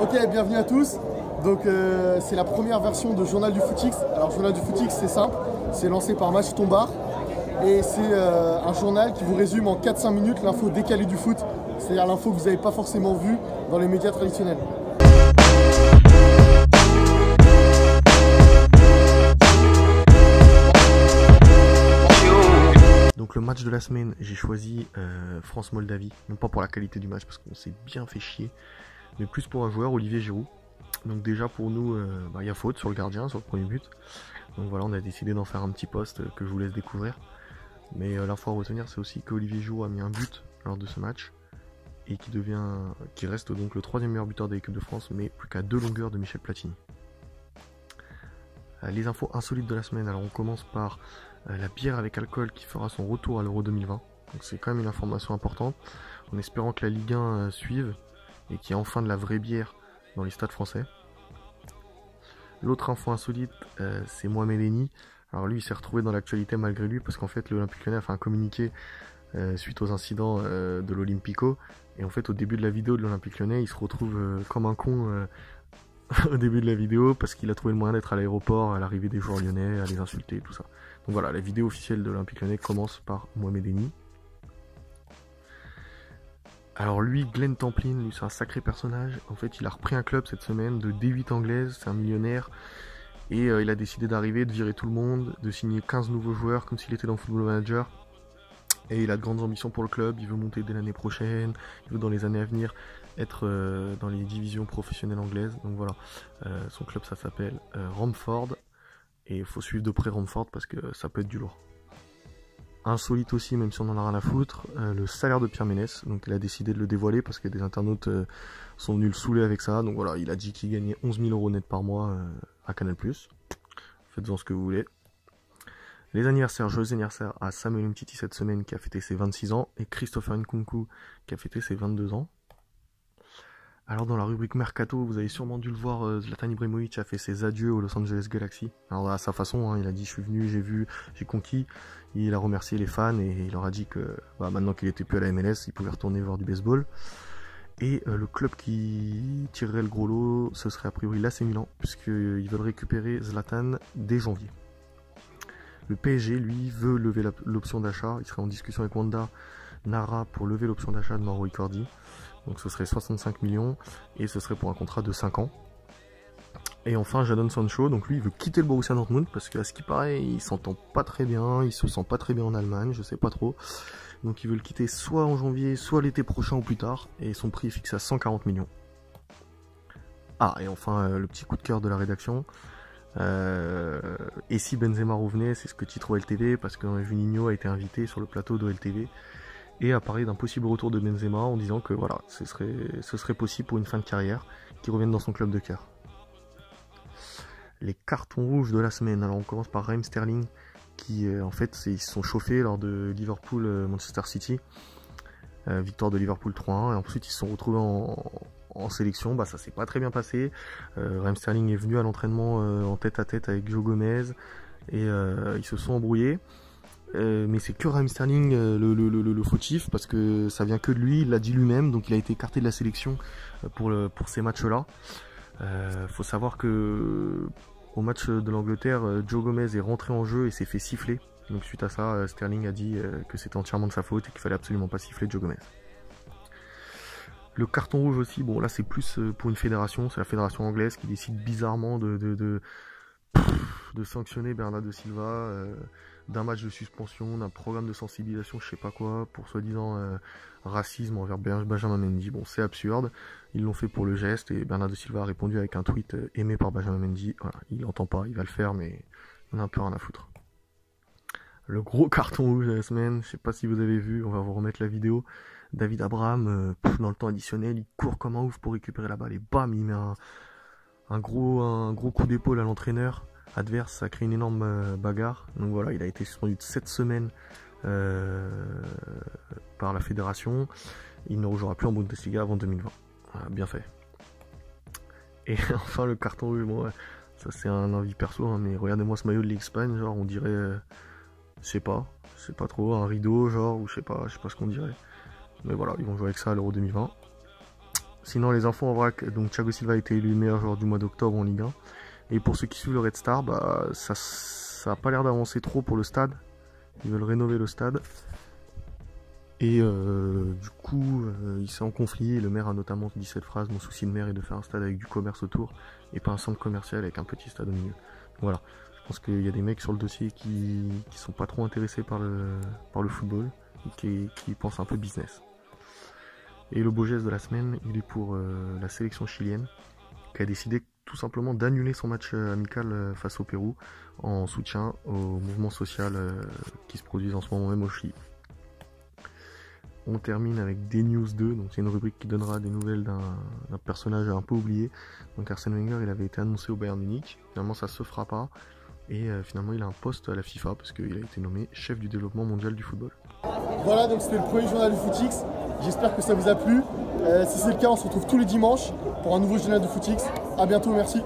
Ok, bienvenue à tous. Donc c'est la première version de Journal du Footix. Alors Journal du Footix, c'est simple, c'est lancé par Match Ton Bar et c'est un journal qui vous résume en 4-5 minutes l'info décalée du foot, c'est-à-dire l'info que vous n'avez pas forcément vue dans les médias traditionnels. Donc le match de la semaine, j'ai choisi France-Moldavie, non pas pour la qualité du match parce qu'on s'est bien fait chier, mais plus pour un joueur, Olivier Giroud. Donc déjà pour nous, y a faute sur le gardien, sur le premier but. Donc voilà, on a décidé d'en faire un petit post que je vous laisse découvrir. Mais l'info à retenir, c'est aussi qu'Olivier Giroud a mis un but lors de ce match et qui reste donc le troisième meilleur buteur de l'équipe de France, mais plus qu'à 2 longueurs de Michel Platini. Les infos insolites de la semaine, alors on commence par la bière avec alcool qui fera son retour à l'Euro 2020. Donc c'est quand même une information importante, en espérant que la Ligue 1 suive et qu'il y ait enfin de la vraie bière dans les stades français. L'autre info insolite, c'est Mohamed Eni. Alors lui, il s'est retrouvé dans l'actualité malgré lui, parce qu'en fait l'Olympique Lyonnais a fait un communiqué suite aux incidents de l'Olympico. Et en fait au début de la vidéo de l'Olympique Lyonnais, il se retrouve comme un con au début de la vidéo, parce qu'il a trouvé le moyen d'être à l'aéroport à l'arrivée des joueurs lyonnais, à les insulter et tout ça. Donc voilà, la vidéo officielle de l'Olympique Lyonnais commence par Mohamed Eni. Alors lui, Glenn Tamplin, lui c'est un sacré personnage. En fait, il a repris un club cette semaine de D8 anglaise, c'est un millionnaire. Et il a décidé d'arriver, de virer tout le monde, de signer 15 nouveaux joueurs comme s'il était dans Football Manager. Et il a de grandes ambitions pour le club, il veut monter dès l'année prochaine, il veut dans les années à venir être dans les divisions professionnelles anglaises. Donc voilà, son club ça s'appelle Romford. Et il faut suivre de près Romford parce que ça peut être du lourd. Insolite aussi, même si on en a rien à foutre, le salaire de Pierre Ménès. Donc il a décidé de le dévoiler parce que des internautes sont venus le saouler avec ça. Donc voilà, il a dit qu'il gagnait 11 000 € net par mois à Canal+. Faites-en ce que vous voulez. Les anniversaires, joyeux anniversaire à Samuel Umtiti cette semaine qui a fêté ses 26 ans et Christopher Nkunku qui a fêté ses 22 ans. Alors dans la rubrique Mercato, vous avez sûrement dû le voir, Zlatan Ibrahimovic a fait ses adieux au Los Angeles Galaxy. Alors à sa façon, hein, il a dit je suis venu, j'ai vu, j'ai conquis. Il a remercié les fans et il leur a dit que maintenant qu'il était plus à la MLS, il pouvait retourner voir du baseball. Et le club qui tirerait le gros lot, ce serait a priori l'AC Milan, puisqu'ils veulent récupérer Zlatan dès janvier. Le PSG, lui, veut lever l'option d'achat. Il serait en discussion avec Wanda Nara pour lever l'option d'achat de Mauro Icardi. Donc ce serait 65 millions et ce serait pour un contrat de 5 ans. Et enfin Jadon Sancho, donc lui il veut quitter le Borussia Dortmund parce qu'à ce qui paraît il s'entend pas très bien, il se sent pas très bien en Allemagne, je sais pas trop. Donc il veut le quitter soit en janvier, soit l'été prochain ou plus tard, et son prix est fixé à 140 millions. Ah, et enfin le petit coup de cœur de la rédaction. Et si Benzema revenait, c'est ce que titre OLTV, parce que Juninho a été invité sur le plateau d'OLTV et a parlé d'un possible retour de Benzema en disant que voilà, ce serait possible pour une fin de carrière qu'il revienne dans son club de cœur. Les cartons rouges de la semaine, alors on commence par Raheem Sterling qui en fait ils se sont chauffés lors de Liverpool-Manchester City, victoire de Liverpool 3-1, et ensuite ils se sont retrouvés en sélection, ça s'est pas très bien passé. Raheem Sterling est venu à l'entraînement en tête à tête avec Joe Gomez et ils se sont embrouillés. Mais c'est que Raheem Sterling le fautif, parce que ça vient que de lui, il l'a dit lui-même, donc il a été écarté de la sélection pour ces matchs-là. Faut savoir que au match de l'Angleterre, Joe Gomez est rentré en jeu et s'est fait siffler. Donc suite à ça, Sterling a dit que c'était entièrement de sa faute et qu'il fallait absolument pas siffler Joe Gomez. Le carton rouge aussi, bon là c'est plus pour une fédération, c'est la fédération anglaise qui décide bizarrement de sanctionner Bernardo Silva d'un match de suspension, d'un programme de sensibilisation, je sais pas quoi, pour soi-disant racisme envers Benjamin Mendy. Bon, c'est absurde, ils l'ont fait pour le geste et Bernardo Silva a répondu avec un tweet aimé par Benjamin Mendy. Voilà, il l'entend pas, il va le faire, mais on a un peu rien à foutre. Le gros carton rouge de la semaine, je sais pas si vous avez vu, on va vous remettre la vidéo. David Abraham, dans le temps additionnel, il court comme un ouf pour récupérer la balle et bam, il met un gros coup d'épaule à l'entraîneur adverse, ça crée une énorme bagarre. Donc voilà, il a été suspendu de 7 semaines par la fédération. Il ne rejouera plus en Bundesliga avant 2020. Voilà, bien fait. Et enfin le carton rouge, bon, ça c'est un avis perso, hein, mais regardez-moi ce maillot de l'Espagne, genre on dirait, je sais pas trop, un rideau genre, ou je sais pas ce qu'on dirait. Mais voilà, ils vont jouer avec ça à l'Euro 2020. Sinon, les infos en vrac, donc Thiago Silva a été élu meilleur joueur du mois d'octobre en Ligue 1. Et pour ceux qui suivent le Red Star, bah, ça n'a pas l'air d'avancer trop pour le stade. Ils veulent rénover le stade. Et du coup, il s'est en conflit. Et le maire a notamment dit cette phrase: mon souci de maire est de faire un stade avec du commerce autour et pas un centre commercial avec un petit stade au milieu. Voilà. Je pense qu'il y a des mecs sur le dossier qui sont pas trop intéressés par le football et qui pensent un peu business. Et le beau geste de la semaine, il est pour la sélection chilienne, qui a décidé tout simplement d'annuler son match amical face au Pérou en soutien au mouvement social qui se produisent en ce moment même au Chili. On termine avec des news 2, donc c'est une rubrique qui donnera des nouvelles d'un personnage un peu oublié. Donc Arsène Wenger, il avait été annoncé au Bayern Munich, finalement ça se fera pas, et finalement il a un poste à la FIFA parce qu'il a été nommé chef du développement mondial du football. Voilà, donc c'était le premier journal du Footix. J'espère que ça vous a plu. Si c'est le cas, on se retrouve tous les dimanches pour un nouveau journal du Footix. A bientôt, merci.